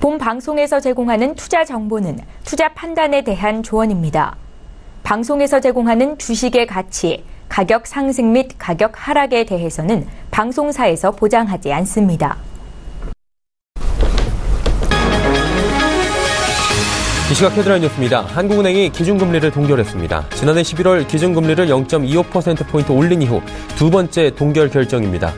본 방송에서 제공하는 투자 정보는 투자 판단에 대한 조언입니다. 방송에서 제공하는 주식의 가치, 가격 상승 및 가격 하락에 대해서는 방송사에서 보장하지 않습니다. 이 시각 헤드라인 뉴스입니다. 한국은행이 기준금리를 동결했습니다. 지난해 11월 기준금리를 0.25%포인트 올린 이후 두 번째 동결 결정입니다.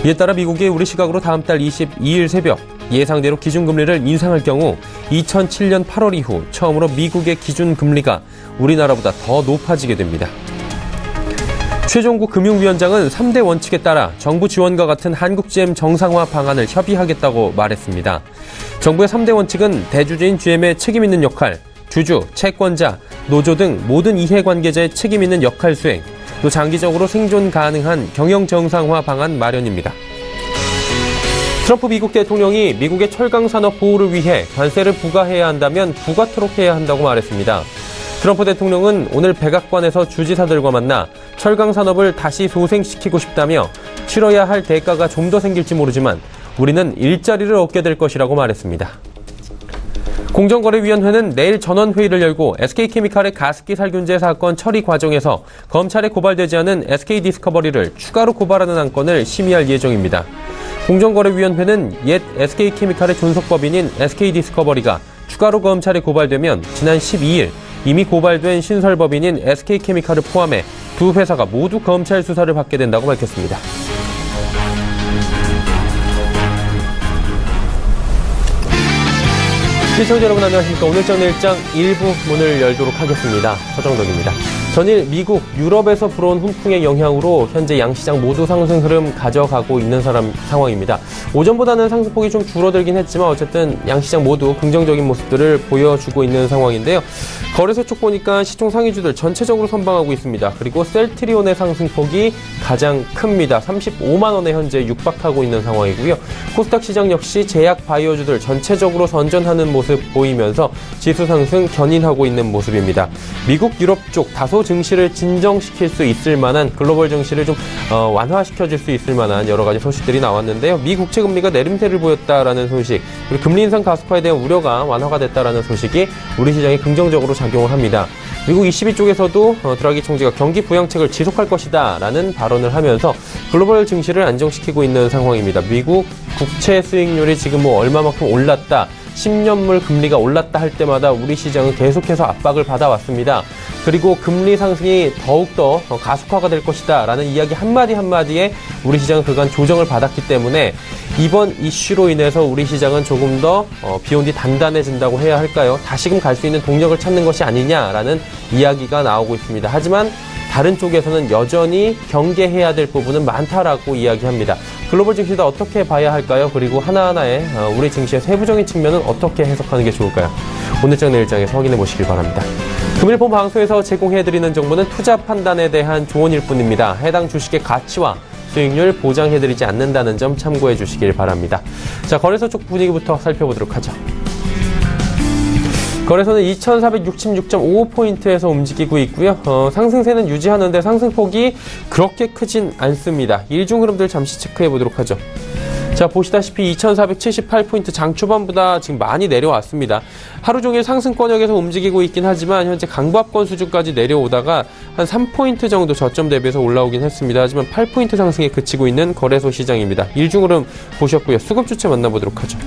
이에 따라 미국이 우리 시각으로 다음 달 22일 새벽 예상대로 기준금리를 인상할 경우 2007년 8월 이후 처음으로 미국의 기준금리가 우리나라보다 더 높아지게 됩니다. 최종국 금융위원장은 3대 원칙에 따라 정부 지원과 같은 한국GM 정상화 방안을 협의하겠다고 말했습니다. 정부의 3대 원칙은 대주주인 GM의 책임 있는 역할, 주주, 채권자, 노조 등 모든 이해관계자의 책임 있는 역할 수행, 또 장기적으로 생존 가능한 경영 정상화 방안 마련입니다. 트럼프 미국 대통령이 미국의 철강 산업 보호를 위해 관세를 부과해야 한다면 부과토록 해야 한다고 말했습니다. 트럼프 대통령은 오늘 백악관에서 주지사들과 만나 철강 산업을 다시 소생시키고 싶다며 치러야 할 대가가 좀 더 생길지 모르지만 우리는 일자리를 얻게 될 것이라고 말했습니다. 공정거래위원회는 내일 전원회의를 열고 SK케미칼의 가습기 살균제 사건 처리 과정에서 검찰에 고발되지 않은 SK디스커버리를 추가로 고발하는 안건을 심의할 예정입니다. 공정거래위원회는 옛 SK케미칼의 존속법인인 SK디스커버리가 추가로 검찰에 고발되면 지난 12일 이미 고발된 신설법인인 SK케미칼을 포함해 두 회사가 모두 검찰 수사를 받게 된다고 밝혔습니다. 시청자 여러분 안녕하십니까. 오늘 정일장 1부 문을 열도록 하겠습니다. 서정덕입니다. 전일 미국, 유럽에서 불어온 훈풍의 영향으로 현재 양시장 모두 상승 흐름 가져가고 있는 상황입니다. 오전보다는 상승폭이 좀 줄어들긴 했지만 어쨌든 양시장 모두 긍정적인 모습들을 보여주고 있는 상황인데요. 거래소 쪽 보니까 시총 상위주들 전체적으로 선방하고 있습니다. 그리고 셀트리온의 상승폭이 가장 큽니다. 35만 원에 현재 육박하고 있는 상황이고요. 코스닥 시장 역시 제약 바이오주들 전체적으로 선전하는 모습 보이면서 지수 상승 견인하고 있는 모습입니다. 미국, 유럽 쪽 다소 증시를 진정시킬 수 있을 만한 글로벌 증시를 좀 완화시켜줄 수 있을 만한 여러 가지 소식들이 나왔는데요. 미 국채 금리가 내림세를 보였다라는 소식, 그리고 금리 인상 가속화에 대한 우려가 완화가 됐다라는 소식이 우리 시장에 긍정적으로 작용을 합니다. 미국 ECB 쪽에서도 드라기 총재가 경기 부양책을 지속할 것이다라는 발언을 하면서 글로벌 증시를 안정시키고 있는 상황입니다. 미국 국채 수익률이 지금 얼마만큼 올랐다, 10년물 금리가 올랐다 할 때마다 우리 시장은 계속해서 압박을 받아왔습니다. 그리고 금리 상승이 더욱더 가속화가 될 것이다 라는 이야기 한마디에 우리 시장은 그간 조정을 받았기 때문에 이번 이슈로 인해서 우리 시장은 조금 더 비온 뒤 단단해진다고 해야 할까요? 다시금 갈 수 있는 동력을 찾는 것이 아니냐라는 이야기가 나오고 있습니다. 하지만 다른 쪽에서는 여전히 경계해야 될 부분은 많다라고 이야기합니다. 글로벌 증시도 어떻게 봐야 할까요? 그리고 하나하나의 우리 증시의 세부적인 측면은 어떻게 해석하는 게 좋을까요? 오늘장 내일장에서 확인해 보시길 바랍니다. 금일 본 방송에서 제공해드리는 정보는 투자 판단에 대한 조언일 뿐입니다. 해당 주식의 가치와 수익률 보장해드리지 않는다는 점 참고해 주시길 바랍니다. 자, 거래소 쪽 분위기부터 살펴보도록 하죠. 거래소는 2466.55포인트에서 움직이고 있고요. 상승세는 유지하는데 상승폭이 그렇게 크진 않습니다. 일중 흐름들 잠시 체크해 보도록 하죠. 자, 보시다시피 2478포인트 장 초반보다 지금 많이 내려왔습니다. 하루 종일 상승권역에서 움직이고 있긴 하지만 현재 강보합권 수준까지 내려오다가 한 3포인트 정도 저점 대비해서 올라오긴 했습니다. 하지만 8포인트 상승에 그치고 있는 거래소 시장입니다. 일중 흐름 보셨고요. 수급 주체 만나보도록 하죠.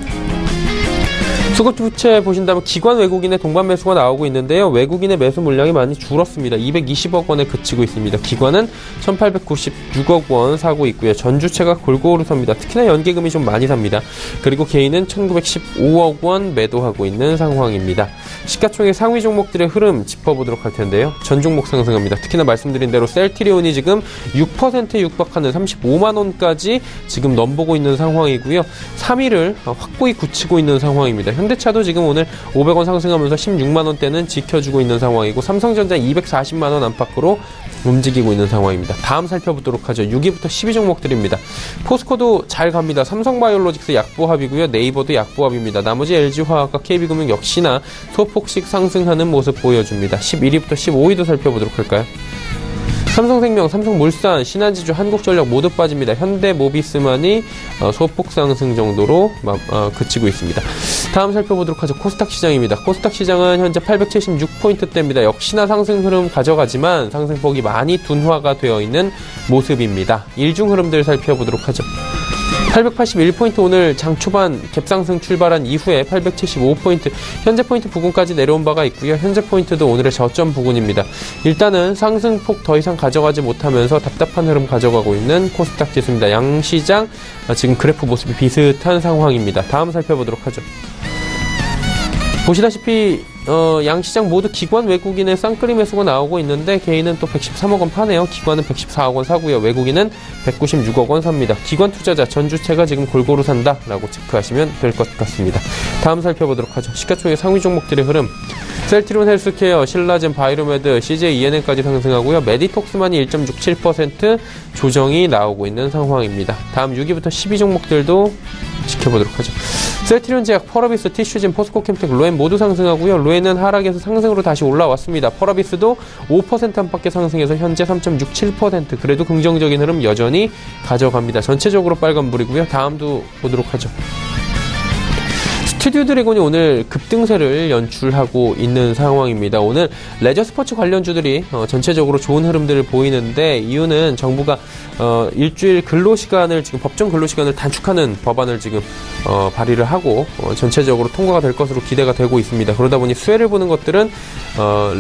수급 주체 보신다면 기관 외국인의 동반 매수가 나오고 있는데요. 외국인의 매수 물량이 많이 줄었습니다. 220억 원에 그치고 있습니다. 기관은 1896억 원 사고 있고요. 전주체가 골고루 섭니다. 특히나 연계금이 좀 많이 삽니다. 그리고 개인은 1915억 원 매도하고 있는 상황입니다. 시가총액 상위 종목들의 흐름 짚어보도록 할 텐데요. 전 종목 상승합니다. 특히나 말씀드린 대로 셀트리온이 지금 6%에 육박하는 35만 원까지 지금 넘보고 있는 상황이고요. 3위를 확고히 굳히고 있는 상황입니다. 현대차도 지금 오늘 500원 상승하면서 16만 원대는 지켜주고 있는 상황이고 삼성전자 240만 원 안팎으로 움직이고 있는 상황입니다. 다음 살펴보도록 하죠. 6위부터 10위 종목들입니다. 포스코도 잘 갑니다. 삼성바이오로직스 약보합이고요. 네이버도 약보합입니다. 나머지 LG화학과 KB금융 역시나 소폭씩 상승하는 모습 보여줍니다. 11위부터 15위도 살펴보도록 할까요? 삼성생명, 삼성물산, 신한지주, 한국전력 모두 빠집니다. 현대모비스만이 소폭 상승 정도로 그치고 있습니다. 다음 살펴보도록 하죠. 코스닥 시장입니다. 코스닥 시장은 현재 876포인트대입니다. 역시나 상승 흐름 가져가지만 상승폭이 많이 둔화가 되어 있는 모습입니다. 일중 흐름들 살펴보도록 하죠. 881포인트 오늘 장 초반 갭상승 출발한 이후에 875포인트 현재 포인트 부근까지 내려온 바가 있고요. 현재 포인트도 오늘의 저점 부근입니다. 일단은 상승폭 더 이상 가져가지 못하면서 답답한 흐름 가져가고 있는 코스닥 지수입니다. 양시장 지금 그래프 모습이 비슷한 상황입니다. 다음 살펴보도록 하죠. 보시다시피 양시장 모두 기관 외국인의 쌍끌이 매수가 나오고 있는데 개인은 또 113억 원 파네요. 기관은 114억 원 사고요. 외국인은 196억 원 삽니다. 기관 투자자 전주체가 지금 골고루 산다라고 체크하시면 될 것 같습니다. 다음 살펴보도록 하죠. 시가총액 상위 종목들의 흐름. 셀트리온 헬스케어, 신라젠, 바이로메드, CJ ENM까지 상승하고요. 메디톡스만이 1.67% 조정이 나오고 있는 상황입니다. 다음 6위부터 12 종목들도 지켜보도록 하죠. 셀트리온 제약, 펄어비스, 티슈진, 포스코캠텍, 로엔 모두 상승하고요. 로엔은 하락에서 상승으로 다시 올라왔습니다. 펄어비스도 5% 안팎의 상승해서 현재 3.67%. 그래도 긍정적인 흐름 여전히 가져갑니다. 전체적으로 빨간불이고요. 다음도 보도록 하죠. 스튜디오 드래곤이 오늘 급등세를 연출하고 있는 상황입니다. 오늘 레저 스포츠 관련주들이 전체적으로 좋은 흐름들을 보이는데 이유는 정부가 일주일 근로시간을 지금 법정 근로시간을 단축하는 법안을 지금 발의를 하고 전체적으로 통과가 될 것으로 기대가 되고 있습니다. 그러다 보니 수혜를 보는 것들은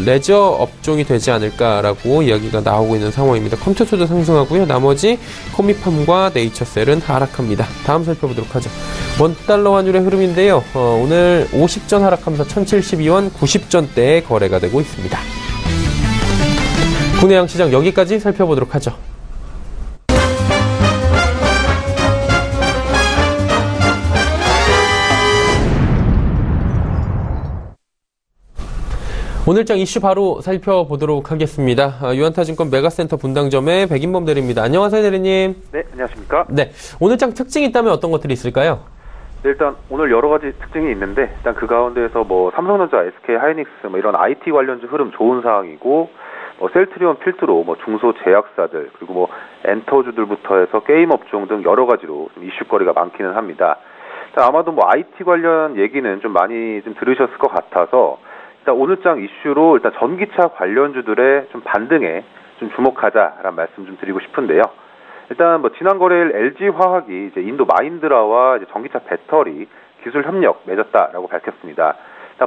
레저 업종이 되지 않을까라고 이야기가 나오고 있는 상황입니다. 컴퓨터도 상승하고요. 나머지 코미팜과 네이처셀은 하락합니다. 다음 살펴보도록 하죠. 원달러 환율의 흐름인데요. 오늘 50전 하락하면서 1072원 90전대에 거래가 되고 있습니다. 국내 양시장 여기까지 살펴보도록 하죠. 오늘장 이슈 바로 살펴보도록 하겠습니다. 유한타증권 메가센터 분당점의 백인범 대리입니다. 안녕하세요, 대리님. 네, 안녕하십니까? 네, 오늘장 특징이 있다면 어떤 것들이 있을까요? 네, 일단 오늘 여러 가지 특징이 있는데 일단 그 가운데에서 삼성전자, SK 하이닉스 이런 IT 관련주 흐름 좋은 상황이고 셀트리온 필두로 중소 제약사들 그리고 엔터주들부터 해서 게임 업종 등 여러 가지로 좀 이슈거리가 많기는 합니다. 아마도 IT 관련 얘기는 좀 많이 좀 들으셨을 것 같아서 일단 오늘장 이슈로 일단 전기차 관련주들의 좀 반등에 좀 주목하자라는 말씀 좀 드리고 싶은데요. 일단 지난 거래일 LG화학이 이제 인도 마힌드라와 이제 전기차 배터리 기술 협력 맺었다라고 밝혔습니다.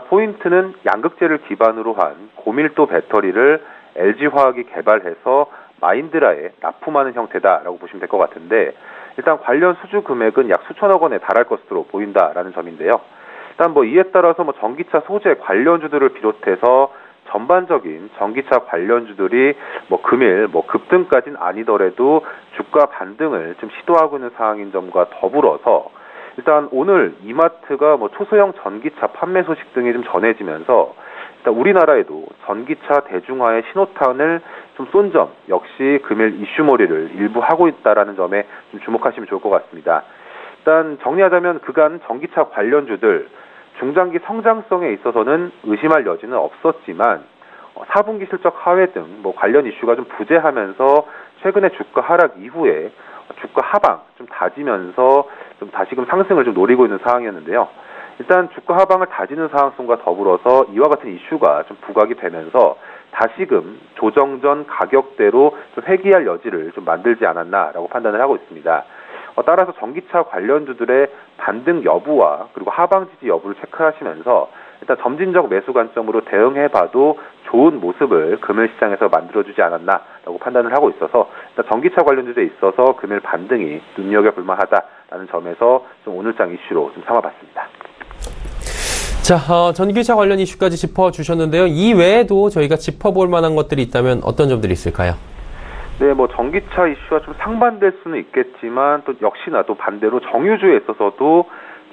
포인트는 양극재를 기반으로 한 고밀도 배터리를 LG화학이 개발해서 마힌드라에 납품하는 형태다라고 보시면 될 것 같은데 일단 관련 수주 금액은 약 수천억 원에 달할 것으로 보인다라는 점인데요. 일단 이에 따라서 전기차 소재 관련주들을 비롯해서 전반적인 전기차 관련주들이 금일 급등까지는 아니더라도 주가 반등을 좀 시도하고 있는 상황인 점과 더불어서 일단 오늘 이마트가 초소형 전기차 판매 소식 등이 좀 전해지면서 일단 우리나라에도 전기차 대중화의 신호탄을 좀 쏜 점 역시 금일 이슈몰이를 일부 하고 있다라는 점에 좀 주목하시면 좋을 것 같습니다. 일단 정리하자면 그간 전기차 관련주들 중장기 성장성에 있어서는 의심할 여지는 없었지만 4분기 실적 하회 등 관련 이슈가 좀 부재하면서 최근에 주가 하락 이후에 주가 하방 좀 다지면서 좀 다시금 상승을 좀 노리고 있는 상황이었는데요. 일단 주가 하방을 다지는 상황성과 더불어서 이와 같은 이슈가 좀 부각이 되면서 다시금 조정 전 가격대로 좀 회귀할 여지를 좀 만들지 않았나라고 판단을 하고 있습니다. 따라서 전기차 관련주들의 반등 여부와 그리고 하방 지지 여부를 체크하시면서 일단 점진적 매수 관점으로 대응해봐도 좋은 모습을 금일 시장에서 만들어주지 않았나라고 판단을 하고 있어서 일단 전기차 관련주에 있어서 금일 반등이 눈여겨볼 만하다라는 점에서 좀 오늘장 이슈로 좀 삼아봤습니다. 자, 전기차 관련 이슈까지 짚어주셨는데요. 이 외에도 저희가 짚어볼 만한 것들이 있다면 어떤 점들이 있을까요? 네, 전기차 이슈와 좀 상반될 수는 있겠지만 또 역시나 또 반대로 정유주에 있어서도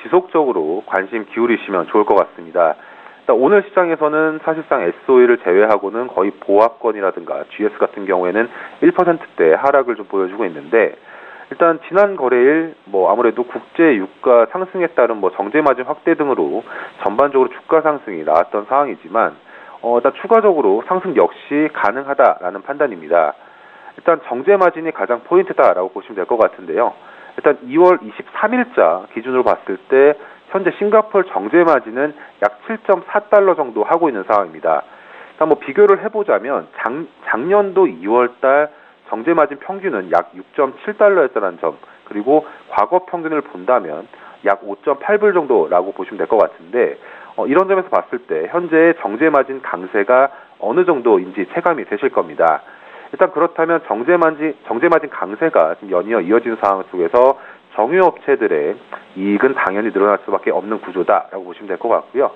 지속적으로 관심 기울이시면 좋을 것 같습니다. 일단 오늘 시장에서는 사실상 SOE를 제외하고는 거의 보합권이라든가 GS 같은 경우에는 1%대 하락을 좀 보여주고 있는데 일단 지난 거래일 아무래도 국제 유가 상승에 따른 정제 마진 확대 등으로 전반적으로 주가 상승이 나왔던 상황이지만 일단 추가적으로 상승 역시 가능하다라는 판단입니다. 일단 정제 마진이 가장 포인트다라고 보시면 될 것 같은데요. 일단 2월 23일자 기준으로 봤을 때 현재 싱가포르 정제 마진은 약 7.4달러 정도 하고 있는 상황입니다. 일단 뭐 비교를 해보자면 작년도 2월달 정제 마진 평균은 약 6.7달러였다는 점, 그리고 과거 평균을 본다면 약 5.8불 정도라고 보시면 될 것 같은데 이런 점에서 봤을 때 현재 정제 마진 강세가 어느 정도인지 체감이 되실 겁니다. 일단 그렇다면 정제 마진 강세가 지금 연이어 이어지는 상황 속에서 정유업체들의 이익은 당연히 늘어날 수밖에 없는 구조다라고 보시면 될 것 같고요.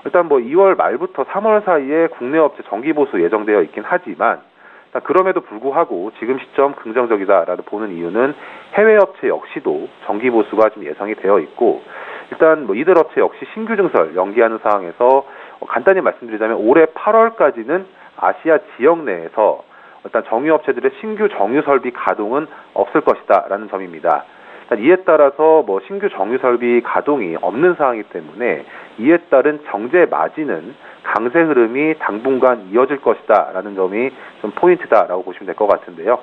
일단 뭐 2월 말부터 3월 사이에 국내 업체 정기 보수 예정되어 있긴 하지만 그럼에도 불구하고 지금 시점 긍정적이다라고 보는 이유는 해외 업체 역시도 정기 보수가 좀 예상이 되어 있고, 일단 뭐 이들 업체 역시 신규 증설 연기하는 상황에서 간단히 말씀드리자면 올해 8월까지는 아시아 지역 내에서 일단 정유업체들의 신규 정유 설비 가동은 없을 것이다라는 점입니다. 이에 따라서 뭐 신규 정유 설비 가동이 없는 상황이기 때문에 이에 따른 정제 마진은 강세 흐름이 당분간 이어질 것이다라는 점이 좀 포인트다라고 보시면 될 것 같은데요.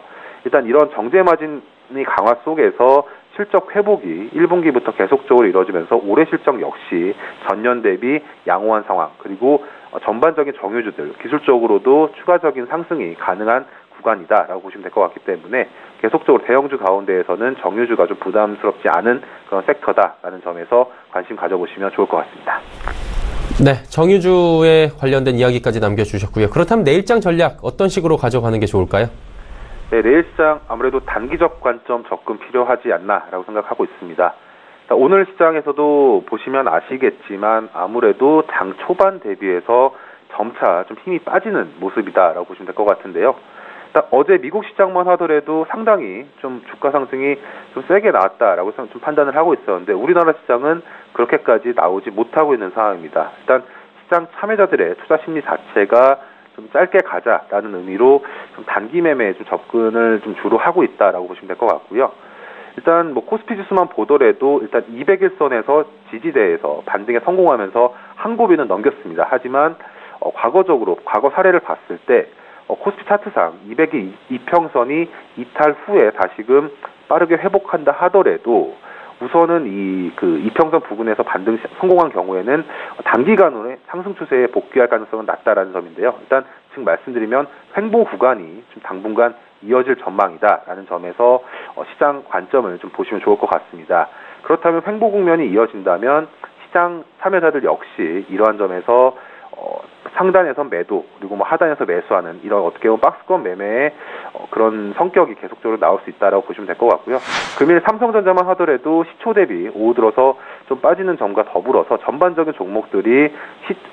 일단 이런 정제 마진이 강화 속에서 실적 회복이 1분기부터 계속적으로 이루어지면서 올해 실적 역시 전년 대비 양호한 상황, 그리고 전반적인 정유주들 기술적으로도 추가적인 상승이 가능한 구간이다라고 보시면 될 것 같기 때문에 계속적으로 대형주 가운데에서는 정유주가 좀 부담스럽지 않은 그런 섹터다라는 점에서 관심 가져보시면 좋을 것 같습니다. 네, 정유주에 관련된 이야기까지 남겨주셨고요. 그렇다면 내일장 전략 어떤 식으로 가져가는 게 좋을까요? 네, 내일 시장 아무래도 단기적 관점 접근 필요하지 않나라고 생각하고 있습니다. 오늘 시장에서도 보시면 아시겠지만 아무래도 장 초반 대비해서 점차 좀 힘이 빠지는 모습이다라고 보시면 될 것 같은데요. 어제 미국 시장만 하더라도 상당히 좀 주가 상승이 좀 세게 나왔다라고 좀 판단을 하고 있었는데 우리나라 시장은 그렇게까지 나오지 못하고 있는 상황입니다. 일단 시장 참여자들의 투자 심리 자체가 좀 짧게 가자라는 의미로 좀 단기 매매에 좀 접근을 좀 주로 하고 있다라고 보시면 될 것 같고요. 일단 뭐 코스피 지수만 보더라도 일단 200일선에서 지지대에서 반등에 성공하면서 한 고비는 넘겼습니다. 하지만 과거 사례를 봤을 때 코스피 차트상 200일 이평선이 이탈 후에 다시금 빠르게 회복한다 하더라도 우선은 이평선 부근에서 반등 성공한 경우에는 단기간으로 상승 추세에 복귀할 가능성은 낮다라는 점인데요. 일단 지금 말씀드리면 횡보 구간이 좀 당분간 이어질 전망이다라는 점에서 시장 관점을 좀 보시면 좋을 것 같습니다. 그렇다면 횡보 국면이 이어진다면 시장 참여자들 역시 이러한 점에서 상단에서 매도 그리고 뭐 하단에서 매수하는 이런 어떻게 보면 박스권 매매의 그런 성격이 계속적으로 나올 수 있다라고 보시면 될 것 같고요. 금일 삼성전자만 하더라도 시초 대비 오후 들어서 좀 빠지는 점과 더불어서 전반적인 종목들이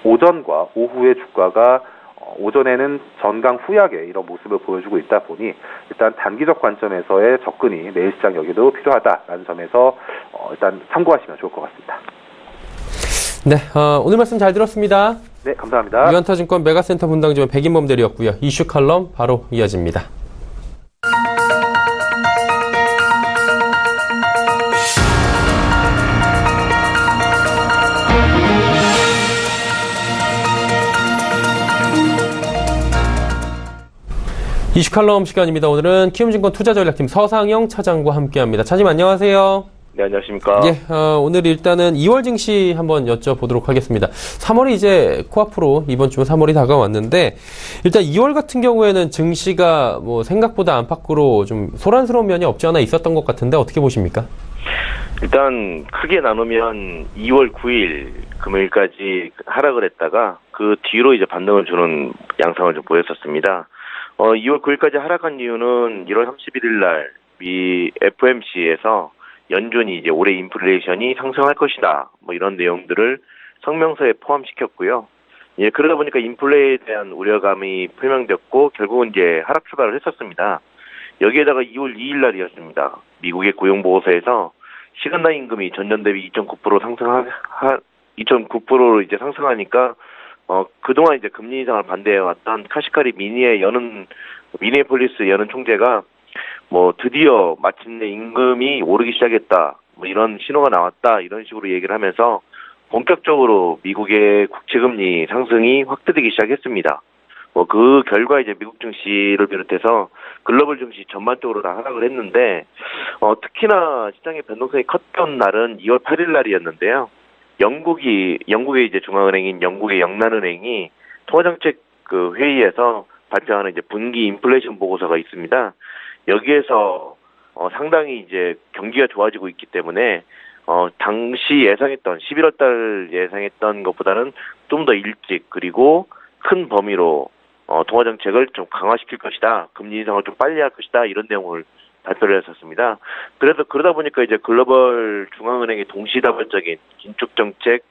오전과 오후의 주가가 오전에는 전강 후약의 이런 모습을 보여주고 있다 보니 일단 단기적 관점에서의 접근이 내일 시장 여기도 필요하다라는 점에서 일단 참고하시면 좋을 것 같습니다. 네, 오늘 말씀 잘 들었습니다. 네, 감사합니다. 유한타증권 메가센터 분당지원 백인범 대리였고요. 이슈 칼럼 바로 이어집니다. 이슈 칼럼 시간입니다. 오늘은 키움증권 투자전략팀 서상영 차장과 함께합니다. 차장님 안녕하세요. 네, 안녕하십니까. 예, 오늘 일단은 2월 증시 한번 여쭤보도록 하겠습니다. 3월이 이제 코앞으로 이번 주면 3월이 다가왔는데 일단 2월 같은 경우에는 증시가 뭐 생각보다 안팎으로 좀 소란스러운 면이 없지 않아 있었던 것 같은데 어떻게 보십니까? 일단 크게 나누면 2월 9일 금요일까지 하락을 했다가 그 뒤로 이제 반등을 주는 양상을 좀 보였었습니다. 2월 9일까지 하락한 이유는 1월 31일 날 미 FOMC에서 연준이 이제 올해 인플레이션이 상승할 것이다. 뭐 이런 내용들을 성명서에 포함시켰고요. 예, 그러다 보니까 인플레에 대한 우려감이 표명됐고 결국은 이제 하락 출발을 했었습니다. 여기에다가 2월 2일 날이었습니다. 미국의 고용보고서에서 시간당 임금이 전년 대비 2.9% 2.9%로 이제 상승하니까 그동안 이제 금리 인상을 반대해왔던 카시카리 미니애폴리스 연은 총재가 뭐 드디어 마침내 임금이 오르기 시작했다, 뭐 이런 신호가 나왔다, 이런 식으로 얘기를 하면서 본격적으로 미국의 국채금리 상승이 확대되기 시작했습니다. 그 결과 이제 미국 증시를 비롯해서 글로벌 증시 전반적으로 다 하락을 했는데, 특히나 시장의 변동성이 컸던 날은 2월 8일 날이었는데요. 영국의 이제 중앙은행인 영국의 영란은행이 통화정책 그 회의에서 발표하는 이제 분기 인플레이션 보고서가 있습니다. 여기에서 상당히 이제 경기가 좋아지고 있기 때문에 당시 예상했던 11월 달 예상했던 것보다는 좀 더 일찍 그리고 큰 범위로 통화 정책을 좀 강화시킬 것이다. 금리 인상을 좀 빨리 할 것이다. 이런 내용을 발표를 했었습니다. 그래서 그러다 보니까 이제 글로벌 중앙은행의 동시다발적인 긴축 정책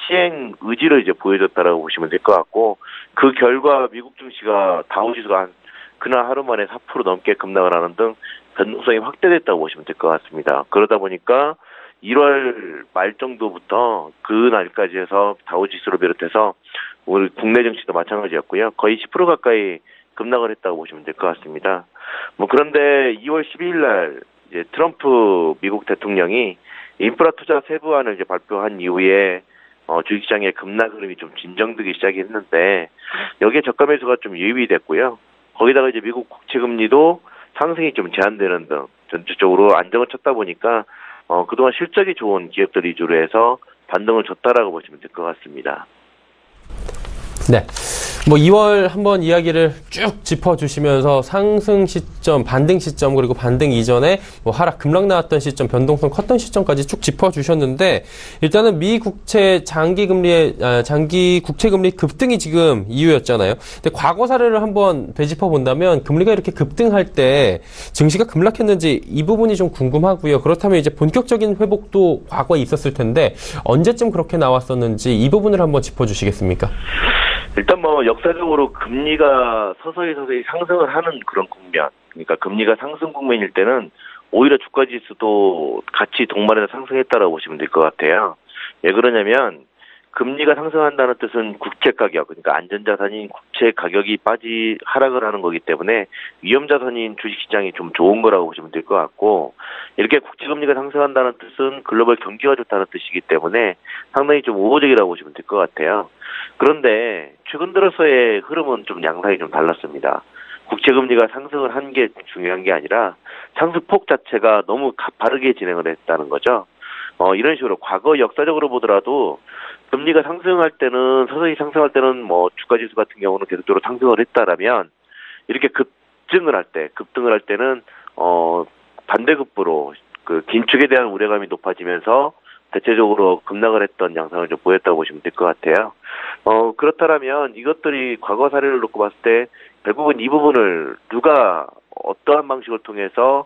시행 의지를 이제 보여줬다라고 보시면 될 것 같고, 그 결과 미국 증시가 다우지수가 그날 하루 만에 4% 넘게 급락을 하는 등 변동성이 확대됐다고 보시면 될 것 같습니다. 그러다 보니까 1월 말 정도부터 그 날까지 해서 다우지수를 비롯해서 우리 국내 증시도 마찬가지였고요. 거의 10% 가까이 급락을 했다고 보시면 될 것 같습니다. 그런데 2월 12일 날 이제 트럼프 미국 대통령이 인프라 투자 세부안을 이제 발표한 이후에 주식시장의 급락 흐름이 좀 진정되기 시작했는데, 여기에 저가 매수가 좀 유입이 됐고요. 거기다가 이제 미국 국채 금리도 상승이 좀 제한되는 등 전체적으로 안정을 찾다 보니까 그동안 실적이 좋은 기업들 위주로 해서 반등을 줬다라고 보시면 될 것 같습니다. 네. 2월 한번 이야기를 쭉 짚어주시면서 상승 시점, 반등 시점, 그리고 반등 이전에 하락, 급락 나왔던 시점, 변동성 컸던 시점까지 쭉 짚어주셨는데, 일단은 미 국채 장기 국채 금리 급등이 지금 이유였잖아요. 근데 과거 사례를 한번 되짚어 본다면 금리가 이렇게 급등할 때 증시가 급락했는지 이 부분이 좀 궁금하고요. 그렇다면 이제 본격적인 회복도 과거에 있었을 텐데 언제쯤 그렇게 나왔었는지 이 부분을 한번 짚어주시겠습니까? 일단 역사적으로 금리가 서서히 상승을 하는 그런 국면, 그러니까 금리가 상승 국면일 때는 오히려 주가 지수도 같이 동반해서 상승했다라고 보시면 될 것 같아요. 왜 그러냐면 금리가 상승한다는 뜻은 국채 가격, 그러니까 안전자산인 국채 가격이 하락을 하는 거기 때문에 위험자산인 주식시장이 좀 좋은 거라고 보시면 될 것 같고, 이렇게 국채금리가 상승한다는 뜻은 글로벌 경기가 좋다는 뜻이기 때문에 상당히 좀 우호적이라고 보시면 될 것 같아요. 그런데 최근 들어서의 흐름은 좀 양상이 좀 달랐습니다. 국채금리가 상승을 한 게 중요한 게 아니라 상승폭 자체가 너무 가파르게 진행을 했다는 거죠. 이런 식으로 과거 역사적으로 보더라도 금리가 상승할 때는, 서서히 상승할 때는 주가지수 같은 경우는 계속적으로 상승을 했다라면, 이렇게 급등을 할 때는 반대급부로 그 긴축에 대한 우려감이 높아지면서 대체적으로 급락을 했던 양상을 좀 보였다고 보시면 될 것 같아요. 그렇다면 이것들이 과거 사례를 놓고 봤을 때 결국은 이 부분을 누가 어떠한 방식을 통해서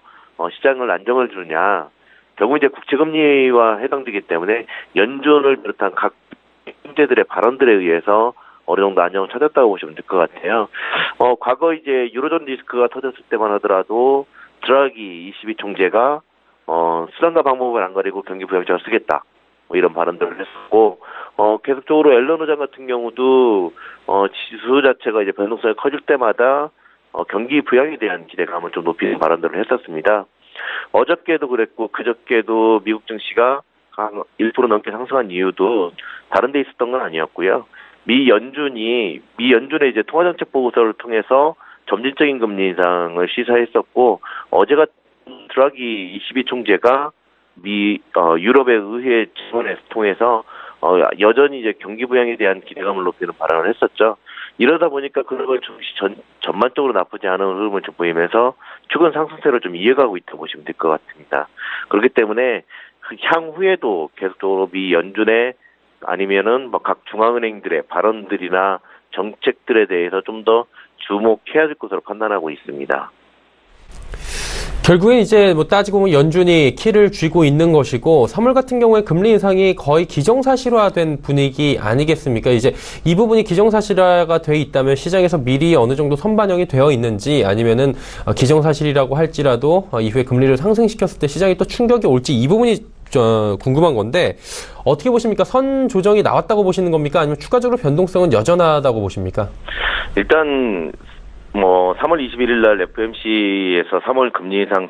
시장을 안정을 주느냐, 결국 이제 국채금리와 해당되기 때문에 연준을 비롯한 각 형제들의 발언들에 의해서 어느 정도 안정을 찾았다고 보시면 될 것 같아요. 과거 이제 유로존 리스크가 터졌을 때만 하더라도 드라기 ECB 총재가 수단과 방법을 안 가리고 경기 부양책을 쓰겠다, 이런 발언들을 했었고, 계속적으로 앨런 의장 같은 경우도 지수 자체가 이제 변동성이 커질 때마다 경기 부양에 대한 기대감을 좀 높이는 발언들을 했었습니다. 어저께도 그랬고 그저께도 미국 증시가 한 1% 넘게 상승한 이유도 다른 데 있었던 건 아니었고요. 미 연준의 이제 통화정책 보고서를 통해서 점진적인 금리 인상을 시사했었고, 어제가 드라기 ECB 총재가 유럽의 의회 증언을 통해서 여전히 이제 경기 부양에 대한 기대감을 높이는 발언을 했었죠. 이러다 보니까 글로벌 증시 전반적으로 나쁘지 않은 흐름을 좀 보이면서 최근 상승세를 좀 이어가고 있다고 보시면 될 것 같습니다. 그렇기 때문에 향후에도 계속적으로 미 연준의 아니면은 각 중앙은행들의 발언들이나 정책들에 대해서 좀 더 주목해야 될 것으로 판단하고 있습니다. 결국에 이제 따지고 보면 연준이 키를 쥐고 있는 것이고, 3월 같은 경우에 금리 인상이 거의 기정사실화된 분위기 아니겠습니까? 이제 이 부분이 기정사실화가 돼 있다면 시장에서 미리 어느 정도 선반영이 되어 있는지, 아니면은 기정사실이라고 할지라도 이후에 금리를 상승시켰을 때 시장이 또 충격이 올지, 이 부분이 궁금한 건데 어떻게 보십니까? 선 조정이 나왔다고 보시는 겁니까? 아니면 추가적으로 변동성은 여전하다고 보십니까? 일단 3월 21일 날 FOMC에서 3월 금리 인상은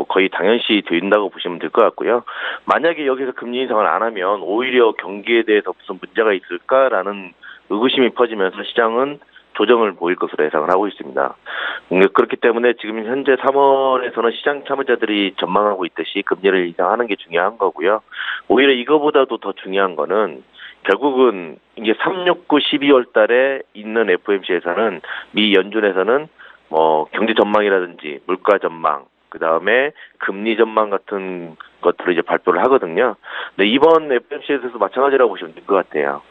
거의 당연시 된다고 보시면 될 것 같고요. 만약에 여기서 금리 인상을 안 하면 오히려 경기에 대해서 무슨 문제가 있을까라는 의구심이 퍼지면서 시장은 조정을 보일 것으로 예상을 하고 있습니다. 그렇기 때문에 지금 현재 3월에서는 시장 참여자들이 전망하고 있듯이 금리를 인상하는 게 중요한 거고요. 오히려 이거보다도 더 중요한 거는 결국은 이게 3, 6, 9, 12월 달에 있는 FOMC에서는 미 연준에서는 경제 전망이라든지 물가 전망, 그 다음에 금리 전망 같은 것들을 이제 발표를 하거든요. 근데 이번 FOMC에서도 마찬가지라고 보시면 될 것 같아요.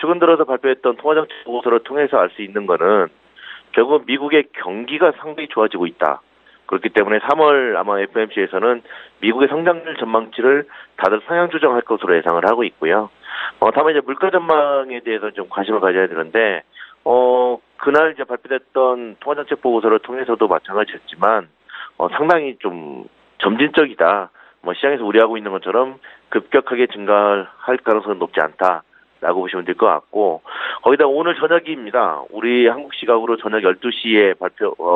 최근 들어서 발표했던 통화정책 보고서를 통해서 알 수 있는 거는 결국 미국의 경기가 상당히 좋아지고 있다. 그렇기 때문에 3월 아마 FOMC에서는 미국의 성장률 전망치를 다들 상향 조정할 것으로 예상을 하고 있고요. 다만 이제 물가 전망에 대해서 좀 관심을 가져야 되는데, 그날 이제 발표됐던 통화정책 보고서를 통해서도 마찬가지였지만, 상당히 좀 점진적이다. 시장에서 우려하고 있는 것처럼 급격하게 증가할 가능성은 높지 않다라고 보시면 될 것 같고, 거기다 오늘 저녁입니다. 우리 한국 시각으로 저녁 12시에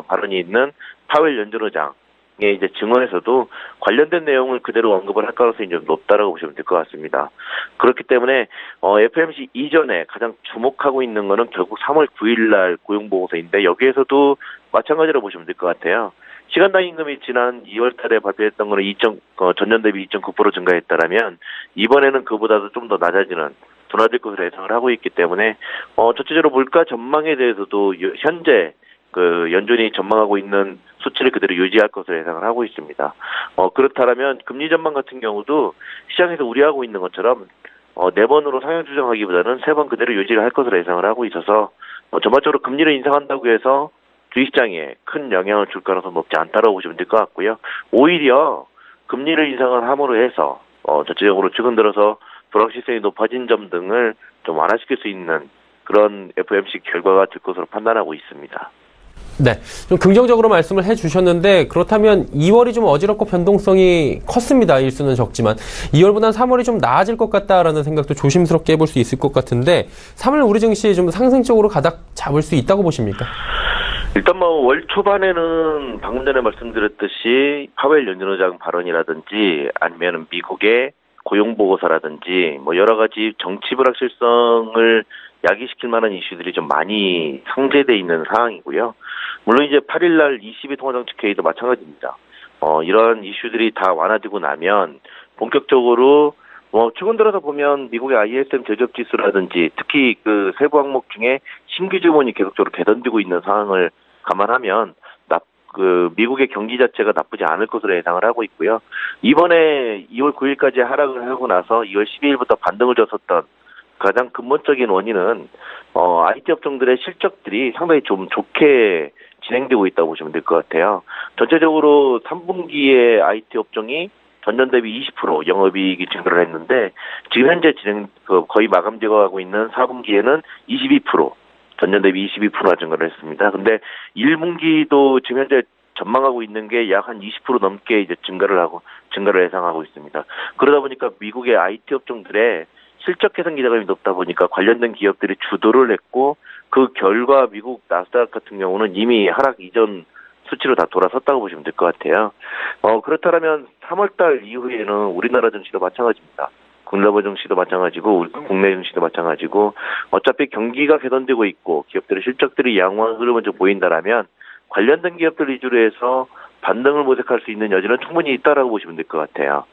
발언이 있는 파웰 연준의장의 이제 증언에서도 관련된 내용을 그대로 언급을 할 가능성이 좀 높다라고 보시면 될 것 같습니다. 그렇기 때문에 FOMC 이전에 가장 주목하고 있는 거는 결국 3월 9일 날 고용보고서인데, 여기에서도 마찬가지로 보시면 될 것 같아요. 시간당 임금이 지난 2월 달에 발표했던 거는 전년 대비 2.9% 증가했다라면 이번에는 그보다도 좀 더 낮아지는 둔화될 것으로 예상을 하고 있기 때문에 전체적으로 물가 전망에 대해서도 현재 그 연준이 전망하고 있는 수치를 그대로 유지할 것으로 예상을 하고 있습니다. 그렇다면 금리 전망 같은 경우도 시장에서 우려하고 있는 것처럼 4번으로 상향 조정하기보다는 3번 그대로 유지를 할 것으로 예상을 하고 있어서 전반적으로 금리를 인상한다고 해서 주식시장에 큰 영향을 줄 가능성은 높지 않다고 보시면 될 것 같고요. 오히려 금리를 인상을 함으로 해서 전체적으로 최근 들어서 불확실성이 높아진 점 등을 좀 완화시킬 수 있는 그런 FOMC 결과가 될 것으로 판단하고 있습니다. 네, 좀 긍정적으로 말씀을 해주셨는데, 그렇다면 2월이 좀 어지럽고 변동성이 컸습니다. 일수는 적지만 2월보다는 3월이 좀 나아질 것 같다라는 생각도 조심스럽게 해볼 수 있을 것 같은데, 3월 우리 증시 좀 상승적으로 가닥 잡을 수 있다고 보십니까? 일단 월 초반에는 방금 전에 말씀드렸듯이 파웰 연준의장 발언이라든지 아니면 미국의 고용보고서라든지 여러 가지 정치 불확실성을 야기시킬 만한 이슈들이 좀 많이 상재되어 있는 상황이고요. 물론 이제 8일날 22 통화정책회의도 마찬가지입니다. 이런 이슈들이 다 완화되고 나면 본격적으로 최근 들어서 보면 미국의 ISM 제조업 지수라든지 특히 그 세부 항목 중에 신규 주문이 계속적으로 개선되고 있는 상황을 감안하면 미국의 경기 자체가 나쁘지 않을 것으로 예상을 하고 있고요. 이번에 2월 9일까지 하락을 하고 나서 2월 12일부터 반등을 줬었던 가장 근본적인 원인은 IT 업종들의 실적들이 상당히 좀 좋게 진행되고 있다고 보시면 될 것 같아요. 전체적으로 3분기에 IT 업종이 전년 대비 20% 영업이익이 증가를 했는데, 지금 현재 거의 마감되어가고 있는 4분기에는 22%, 전년 대비 22%가 증가를 했습니다. 근데 1분기도 지금 현재 전망하고 있는 게 약 한 20% 넘게 이제 증가를 예상하고 있습니다. 그러다 보니까 미국의 IT 업종들의 실적 개선 기대감이 높다 보니까 관련된 기업들이 주도를 했고, 그 결과 미국 나스닥 같은 경우는 이미 하락 이전 수치로 다 돌아섰다고 보시면 될 것 같아요. 그렇다면 3월달 이후에는 우리나라 증시도 마찬가지입니다. 글로벌 증시도 마찬가지고 국내 증시도 마찬가지고, 어차피 경기가 개선되고 있고 기업들의 실적들이 양호한 흐름을 좀 보인다라면 관련된 기업들 위주로 해서 반등을 모색할 수 있는 여지는 충분히 있다라고 보시면 될 것 같아요.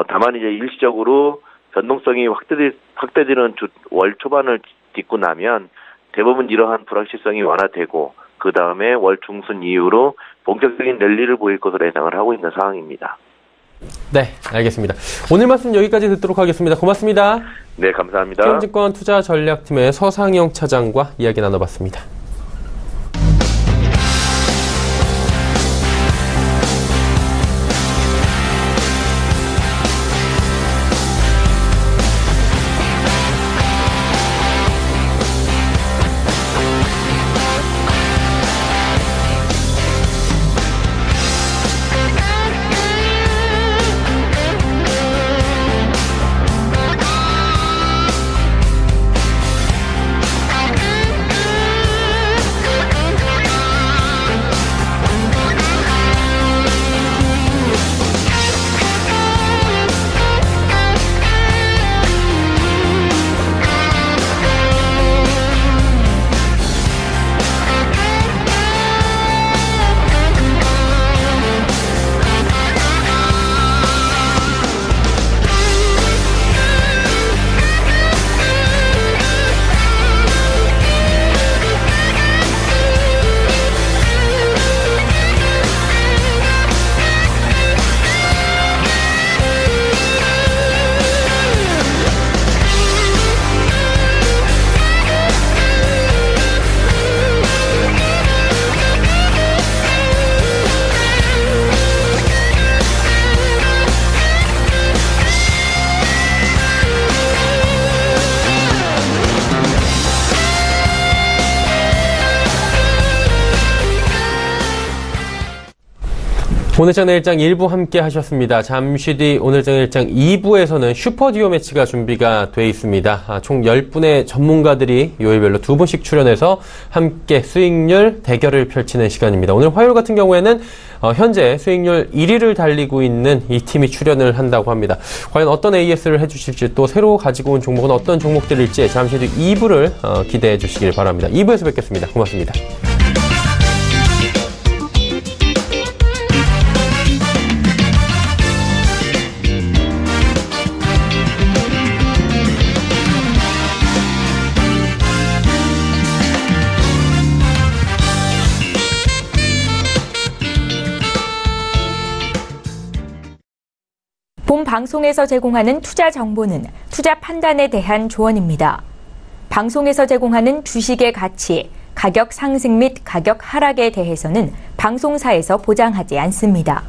다만 이제 일시적으로 변동성이 확대되는 월 초반을 딛고 나면 대부분 이러한 불확실성이 완화되고, 그 다음에 월 중순 이후로 본격적인 랠리를 보일 것으로 예상을 하고 있는 상황입니다. 네, 알겠습니다. 오늘 말씀 여기까지 듣도록 하겠습니다. 고맙습니다. 네, 감사합니다. 키움증권 투자전략팀의 서상영 차장과 이야기 나눠봤습니다. 오늘장 내일장 1부 함께 하셨습니다. 잠시 뒤 오늘장 내일장 2부에서는 슈퍼듀오 매치가 준비가 돼 있습니다. 총 10분의 전문가들이 요일별로 2분씩 출연해서 함께 수익률 대결을 펼치는 시간입니다. 오늘 화요일 같은 경우에는 현재 수익률 1위를 달리고 있는 이 팀이 출연을 한다고 합니다. 과연 어떤 AS를 해주실지 또 새로 가지고 온 종목은 어떤 종목들일지 잠시 뒤 2부를 기대해 주시길 바랍니다. 2부에서 뵙겠습니다. 고맙습니다. 본 방송에서 제공하는 투자 정보는 투자 판단에 대한 조언입니다. 방송에서 제공하는 주식의 가치, 가격 상승 및 가격 하락에 대해서는 방송사에서 보장하지 않습니다.